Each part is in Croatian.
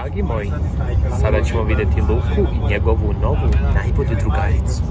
dragi moji, sada ćemo vidjeti Luku i njegovu novu najbolju drugaricu.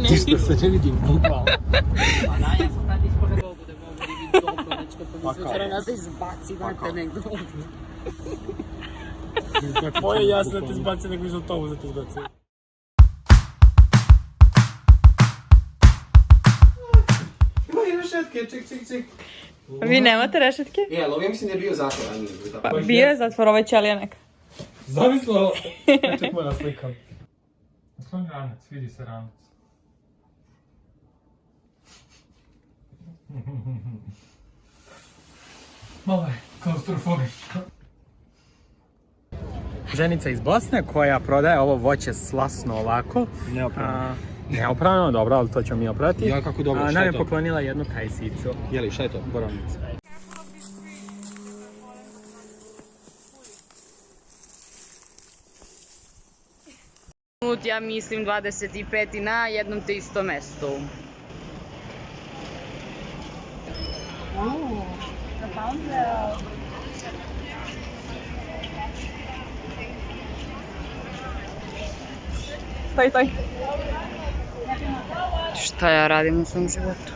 Ništa se ne vidim, bukvalno. Moje jasno da te izbaci nego iz autobusa te izbaci. Imaju rešetke, ček. Vi nemate rešetke? Ali ovo ja mislim da je bio zatvor, a nije. Pa bio je zatvor, ovaj ćelija neka. Zamislilo! Ček moja slikam. Nasloni ranac, vidi se ranac. Malo je klaustrofobično. Ženica iz Bosne koja prodaje ovo voće slasno ovako. Neopravno, dobro, ali to ćemo mi oprati. Ja, kako dobro, šta je to? Nam je poklonila jednu kajsicu. Jeli, šta je to? Borovnicu. Ja mislim 25. na jednom te isto mestu. Stoj. Šta ja radim u svom životu?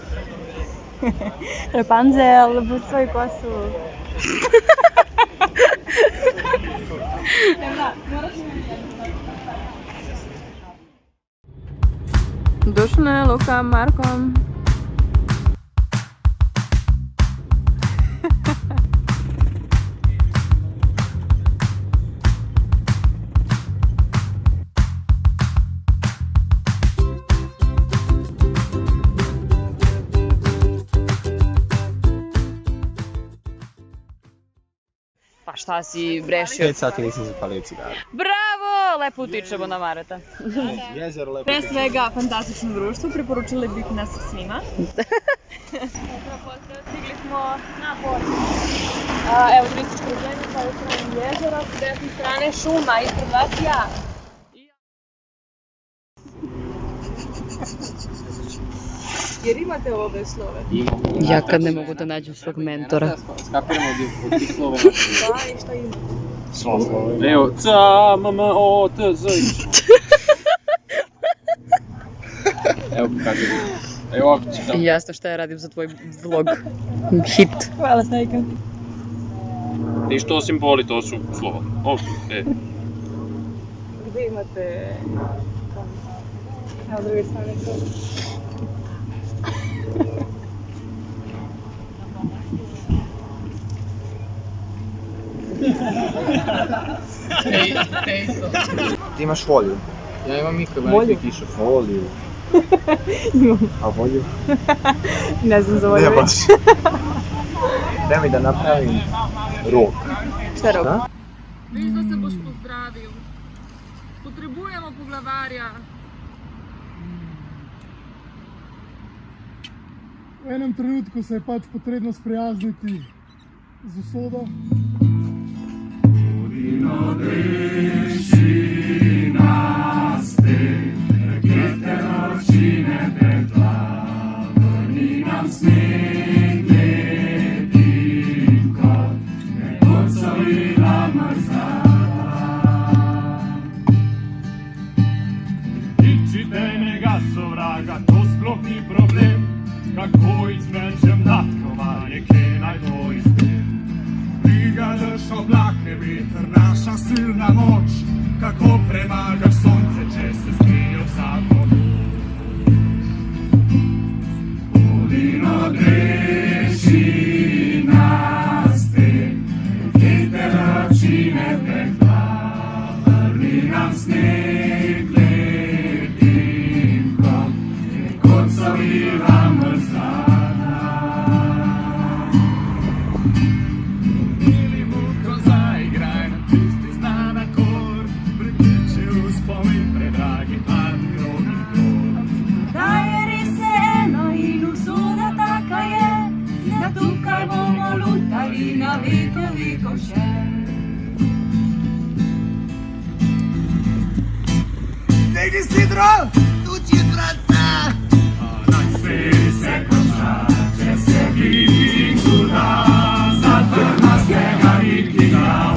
Rapunzel, bud svoju kosu. Dušne, Luka, Markom. Pa šta si brešio? 5 sati nisam zapalio cigaru. Bravo! Lepo utičemo na Mareta. Jezero lepo. Pre svega, fantastično društvo, preporučili bih nas svima. Stigli smo na bord. Evo, turističko ruženje, sa ove strane jezera, s desne strane šuma, ispred vas ja. Jer imate ove slove? Ja kad ne mogu da nađem svog mentora. Skapiramo od tih slova. Da, i šta ima? Slova. Evo, ca, mama, o, t, z, Evo, pokažem. Evo, ovako čitam. Jasno šta ja radim za tvoj vlog. Hit. Hvala, Snajka. I što simboli, to su slova. Ovdje, Gde imate... Evo, druge strane to. Ti imaš foliju? Ja imam mikrobanike kišu. Foliju. Imam. A volju? Ne znam za ovo Ne već. baš. Treba mi da napravim rok. Šta je rok? Vezda se boš pozdravil. Potrebujemo poglavarja. V enem trenutku se je pač potrebno sprijazniti z usodo. Kako izvečem natkovanje, kje naj to izbim. Brigadaš oblake, veter, naša silna moč. Kako premagaš sonce, če se skrijo vsako noč. Polino dreši nas te, veter ročine pekla, vrni nam sneg lepim krok, kot so bila mrzla. Veliko še. Vedi sidro, tu ci tratta. Naj se konča, če se vidi kuda, zatrna snega nikina.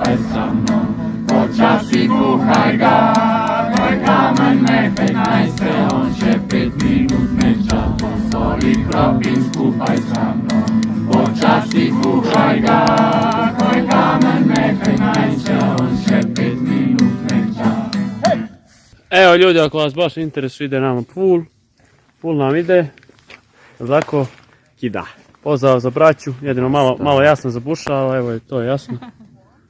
skupaj sa mnom. Počasi kuhaj ga, moj kamen me 15, on će 5 minut meča, posoli kropin skupaj sa mnom. Počasi kuhaj ga, moj kamen me 15, on će 5 minut meča. Evo ljudi, ako vas baš interesuje, ide nama pool nam ide, tako, kida. Pozdrav za braću, jedino malo jasno zabušava, evo je to jasno.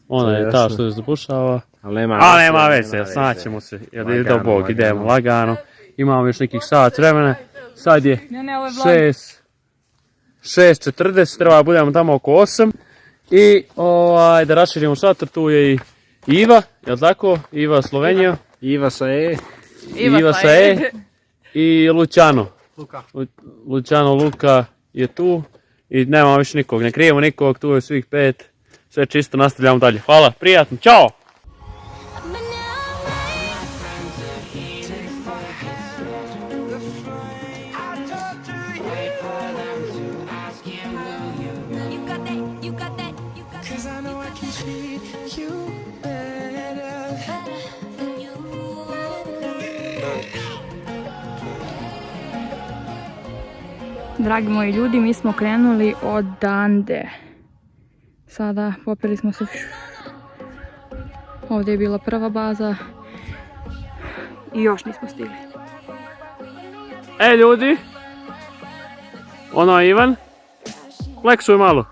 Ona je ta što je zabušava, ali nema veze, snaćemo se, jer ide do Bog, idemo lagano. Imamo još nekih sat vremena, sad je 6:40, treba budemo tamo oko 8. I da raširimo šator, tu je i Iva, jel tako? Iva Slovenija. Iva sa E. Iva sa E. I Luciano. Luciano Luka je tu. I nema više nikog, ne krijemo nikog, tu je svih 5. Sve čisto, nastavljamo dalje. Hvala, prijatno, čao! Dragi moji ljudi, mi smo krenuli odande. Sada popeli smo se. Ovdje je bila prva baza. I još nismo stigli. Ljudi! Ono je Ivan. Flexuj malo.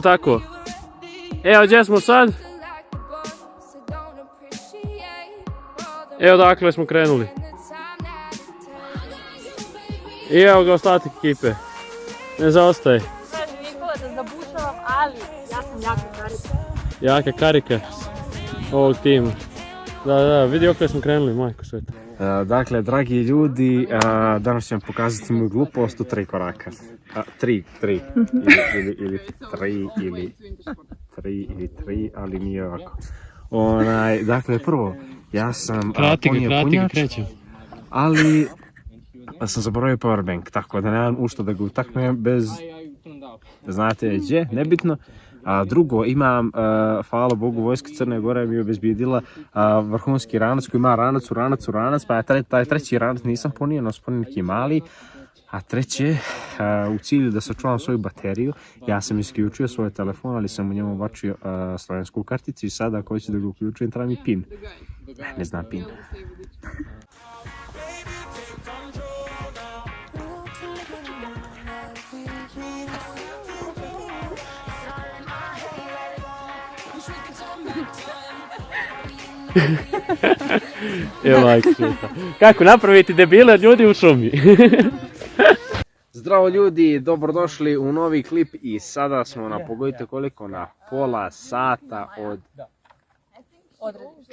Tako. Evo gdje smo sad? Evo dakle smo krenuli. I evo ga ostatak ekipe. Ne zaostaje. Kaže Nikola da zabušavam, ali ja sam jaka karika. Jaka karika ovog tima. Da, vidi okle smo krenuli, majko sveta. Dakle, dragi ljudi, danas ću vam pokazati moju glupost u 3 koraka. 3. Ili 3, ali nije ovako. Dakle, prvo, ja sam ponio punjač, ali sam zaboravio powerbank, tako da nemam u što da ga utaknem bez, znate gdje, nebitno. Drugo, imam, hvala Bogu, Vojska Crne Gore mi je obezbijedila vrhunski ranac koji ima ranac, pa taj treći ranac nisam ponio, no sam ponio neki mali. A treće, u cilju da sačuvam svoju bateriju, ja sam isključio svoj telefon, ali sam u njemu ubačio slovensku karticu i sada ako hoću da ga uključujem, treba mi PIN. Ne znam PIN. Kako napraviti debile od ljudi u šumi? Zdravo ljudi, dobrodošli u novi klip i sada smo na, pogodite koliko, na pola sata od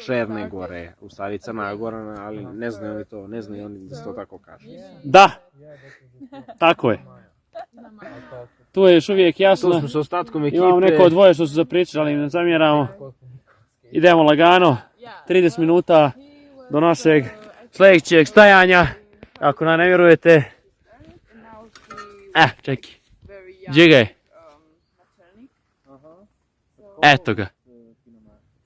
Černe Gore, u stvari Crna Gora, ali ne znaju oni da se to tako kaže. Da, tako je. Tu je još uvijek jasno, tu smo s ostatkom ekipe. Imamo neko dvoje što su zapričali, ali ne zamjeramo. Idemo lagano, 30 minuta do našeg sljedećeg stajanja, ako nam ne vjerujete. Čekaj, džigaj. Eto ga.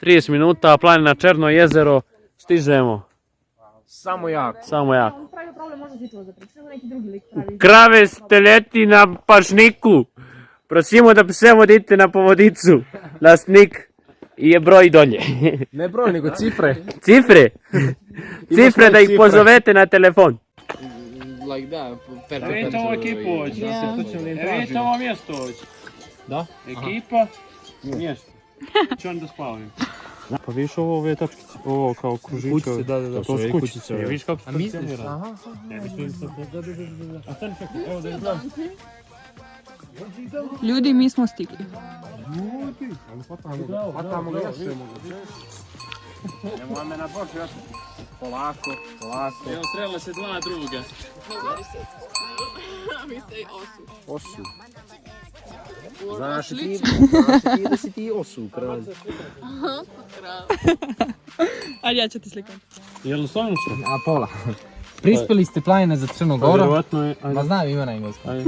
30 minuta, planina Černo jezero, stižemo. Samo jako. Krave steljeti na pašniku. Prosimo da se vodite na povodicu. Lasnik je broj dolje. Ne broj, nego cifre. Cifre? Cifre da ih pozovete na telefon. Vidite ovu ekipu hoće. Vidite ovo mjesto hoće. Da? Ekipa, mjesto. Ću onda spavim. Pa vidiš ove tačkice, ovo kao kružiće. Kućice, da. To su kućice. Vidiš kako se funkcionira? Aha. A stani čekaj, evo da izgledam. Ljudi, mi smo stigli. Hvatamo ga još sve moguće. Nemoj me na boč, još. Polako. Evo srela se dva druga. Osu. Znaš ti da si ti osu, kralj. Ajde, ja ću ti slikati. Jel' stvarno što? Pola. Prispeli ste planine za Crnu Goru. Vjerovatno je... Ma znam ima na engleskom. Ajde.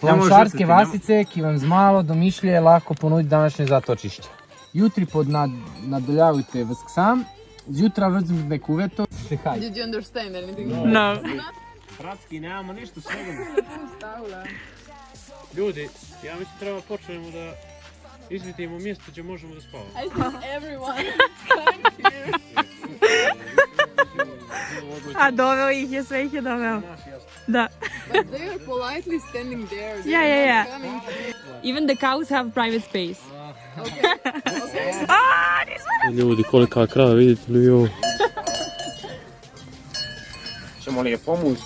Planšarske vasice, ki vam z malo domišljije lahko ponudi današnje zatočišće. Jutri nadaljavajte vas k sam, zjutra vzmite kuveto. Haj. Did you understand anything? No. Bratski, nemamo ništa svega. Ljudi, ja mislim treba počnemo da izvidimo mjesto gdje možemo da spavamo. I think everyone is thank you. A doveo ih je, sve ih je doveo. Da. But they are politely standing there. They Yeah, are yeah, not yeah. coming to- Even the cows have private space. Ljudi, kolika krava, vidite li ovo? Ćemo li je pomoći?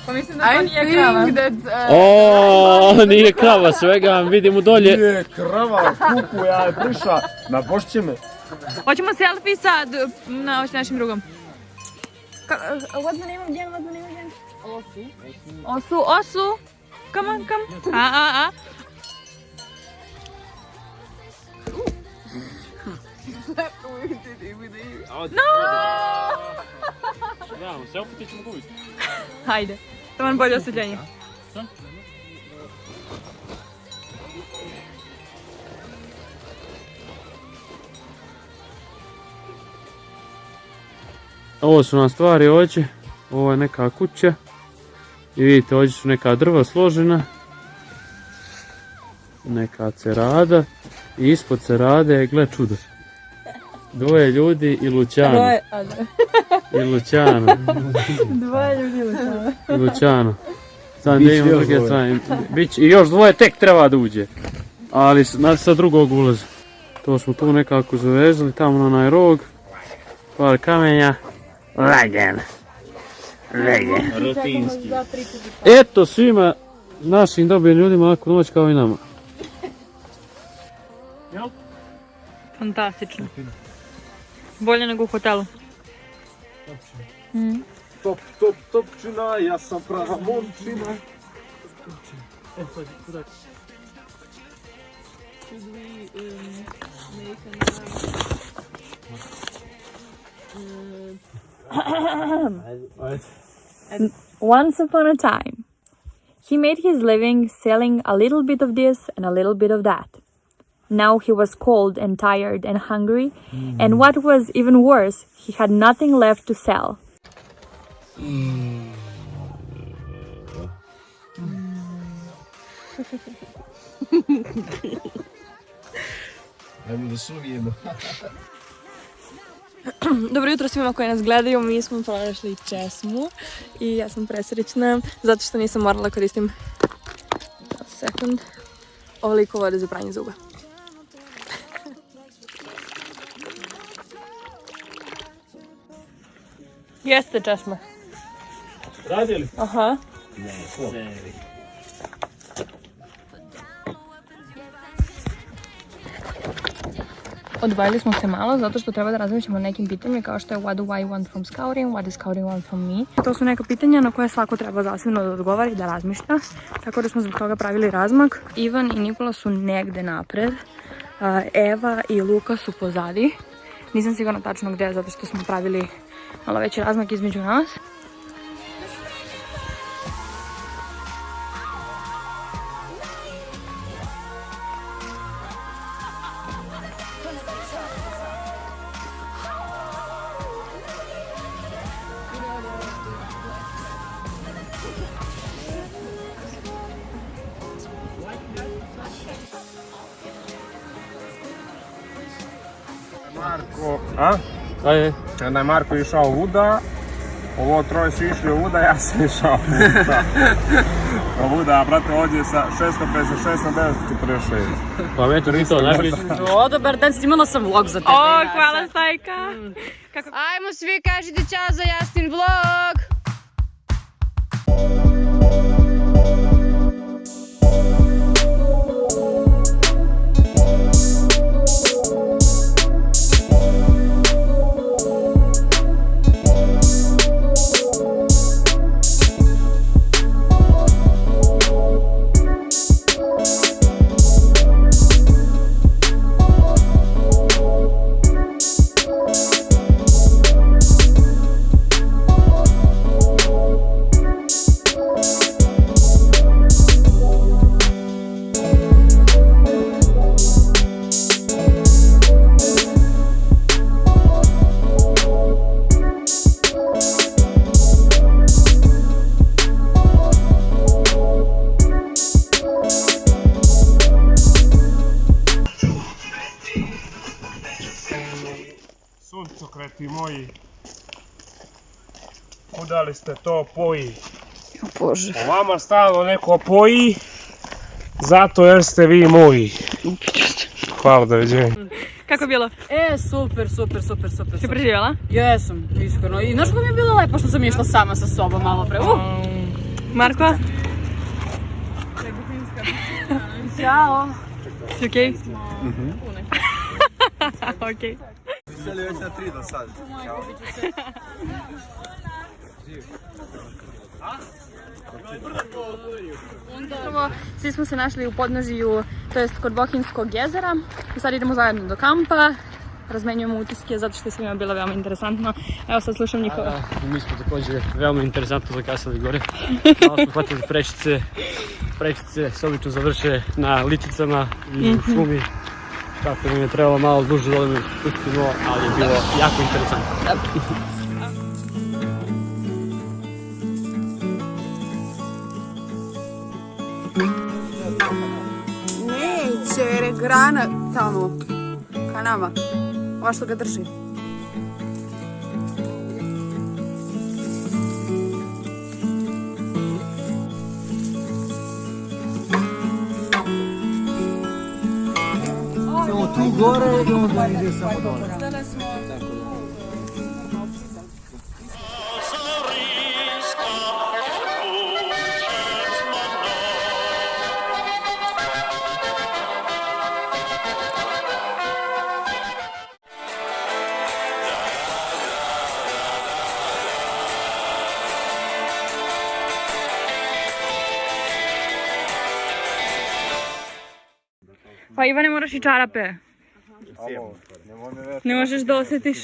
Pa mislim I think that O, nije krava, svega vam vidimo dolje. Je krava, kuku, ja je prišla na Bošćime. Hoćemo selfie sad na našim drugom. What's the name again? What's the name again? Osu. Come on, come. A. Da, selfie ti ćemo gubiti. Hajde. To vam bolje osjećanje. Ovo su nam stvari ovdje, ovo je neka kuća i vidite ovdje su neka drva složena, neka cerada i ispod cerade, gle čudo, dvoje ljudi i Luciano. I Luciano. Dvoje ljudi Luciano. I Luciano. Sad da imam druge strane. I još dvoje tek treba da uđe, ali sa drugog ulaza. To smo tu nekako zavezali, tamo na onaj rog, par kamenja. Lagano. Rutinski. Eto svima našim dobrim ljudima laku noć kao i nama. Fantastično. Bolje nego u hotelu. Topčina, ja sam prava momčina. Once upon a time, he made his living selling a little bit of this and a little bit of that. Now he was cold and tired and hungry, and what was even worse, he had nothing left to sell. Ne bude suvijedno. Dobro jutro svima koji nas gledaju, mi smo pronašli česmu i ja sam presrećna zato što nisam morala koristim ovoliko vode za pranje zuba. Jeste česma. Radili? Aha. Odvojili smo se malo zato što treba da razmišljamo o nekim pitanjima kao što je what do I want from scouting, what does scouting want from me. To su neka pitanja na koje svako treba zasebno da odgovara i da razmišlja, tako da smo zbog toga pravili razmak. Ivan i Nikola su negde napred, Eva i Luka su pozadi. Nisam sigurna tačno gde zato što smo pravili malo veći razmak između nas. Marko, a? Kaj je? Kada je Marko išao vuda, ovo troje su išli u vuda, ja sam išao u vuda, brate, ovdje sa 656 na 946. Pa me to ti to najbolji. O, dobar dan, snimala sam vlog za tebe. O, hvala Stajka. Ajmo svi kažite čao za Jasmin vlog. Sukreti moji. Kuda li ste to poji? Bože. O vama stalno neko poji, zato jer ste vi moji. Hvala, doviđenja. Kako je bilo? Super. Si preživjela? Jesam, iskreno. I znaš kako mi je bilo lepo što sam išla sama sa sobom malo pre. Marko? Ćao. Si okej? Okej. Svi smo se našli u podnožju, to jest kod Bohinjskog jezera i sad idemo zajedno do kampa, razmenjujemo utiske zato što je svima bilo veoma interesantno. Evo sad slušam njihovo. Mi smo također veoma interesantno zakasali gore. Malo smo hvatili prečice se obično završe na ličicama i u šumi. Tako da mi je trebalo malo duže dole me spustimo, ali je bilo jako interesantno. Neće, jer je grana tamo, ka nama. Ova što ga drži. Tu gore i onda ide samo dole. Pa Ivane, moraš i čarape. Ne možeš da osjetiš.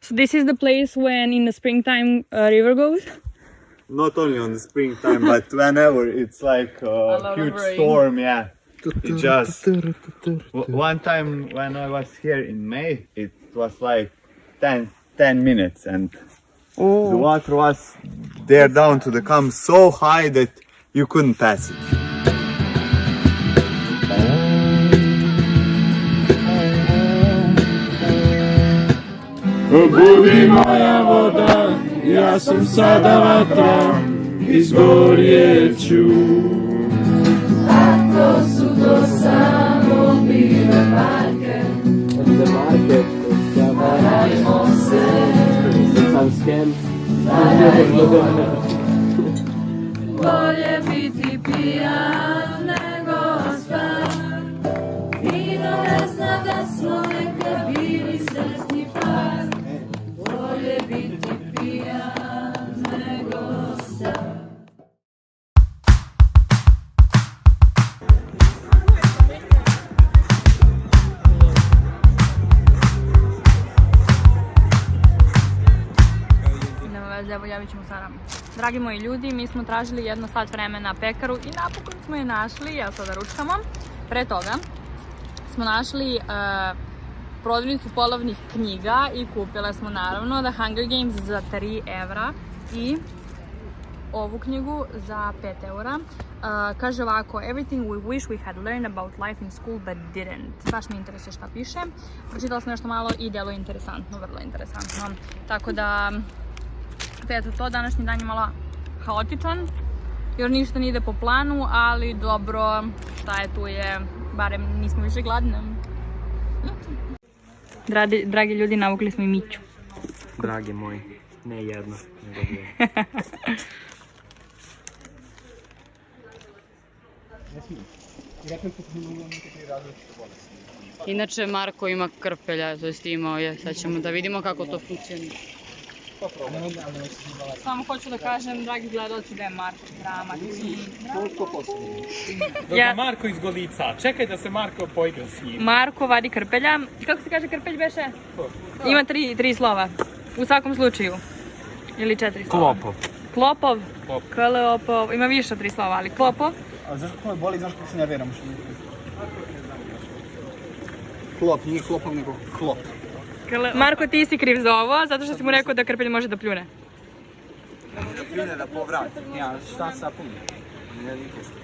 So this is the place when in the springtime river goes? Not only on the springtime, but whenever it's like a huge storm, yeah. It just one time when I was here in May, it was like 10 minutes, and the water was there down to the camp so high that you couldn't pass it. Budi moja voda, ja sam sada vatra, izgorjet ću. Ako su to samo bile marke, varajmo se, bolje biti pijan nego star. Vino ne zna da smo nekad bili sretni par, bolje biti pijan nego star. Evo, javit ćemo sada. Dragi moji ljudi, mi smo tražili jedno sat vremena pekaru i napokon smo je našli, ja sada ručkamo. Pre toga smo našli prodavnicu polovnih knjiga i kupile smo naravno The Hunger Games za 3 evra i ovu knjigu za 5 eura. Kaže ovako, everything we wish we had learned about life in school but didn't. Baš mi interesuje šta piše. Pročitala sam nešto malo i delo interesantno, vrlo interesantno. Tako da, eto to, današnji dan je malo haotičan, jer ništa ne ide po planu, ali dobro, šta je tu je, barem nismo više gladne. Dragi ljudi, navukli smo i Miću. Dragi moji, ne jedno, nego dvije. Inače, Marko ima krpelja, to jest imao je, sad ćemo da vidimo kako to funkcionira. Samo hoću da kažem, dragi gledalci, da je Marko drama. Dobro, Marko iz Golica, čekaj da se Marko poigra s njim. Marko vadi krpelja. Kako se kaže krpelj beše? Ima 3 slova. U svakom slučaju. Ili 4 slova. Klopov. Klopov? Kleopov. Ima više od 3 slova, ali Klopov? A zašto kako me boli, znaš kako se nerviram što mi... Klop, nije klopov nego klop. Marko, ti si kriv za ovo, zato što si mu rekao da Krpelj može da pljune. Da pljune, da povrati. Ja, šta sa puno? Ne, nikad.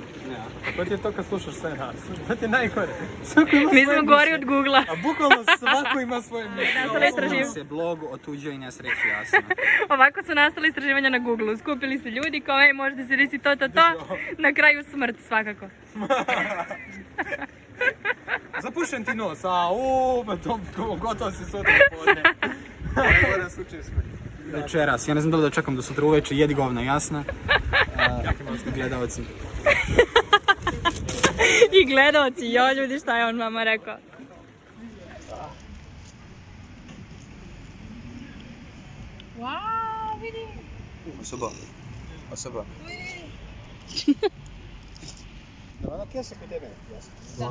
To ti je to kad slušaš sve nas. To ti je najgore. Mi smo gori od Google-a. A bukvalno svako ima svoje Nastale istraživanja. se blog o tuđoj nesreći, jasno. Ovako su nastale istraživanja na Google-u. Skupili su ljudi kao, ej, možda se desi to. Na kraju smrt svakako. Zapušen ti nos, pa to gotovo si sutra podne. Najgore slučaj smrti. Večeras, ja ne znam da li da čekam do sutra uveče, jedi govna, jasna. Gledalci. I gledalci, jo ljudi, šta je on mama rekao? Wow, vidi! Osoba. Da, kesa kod tebe. Da.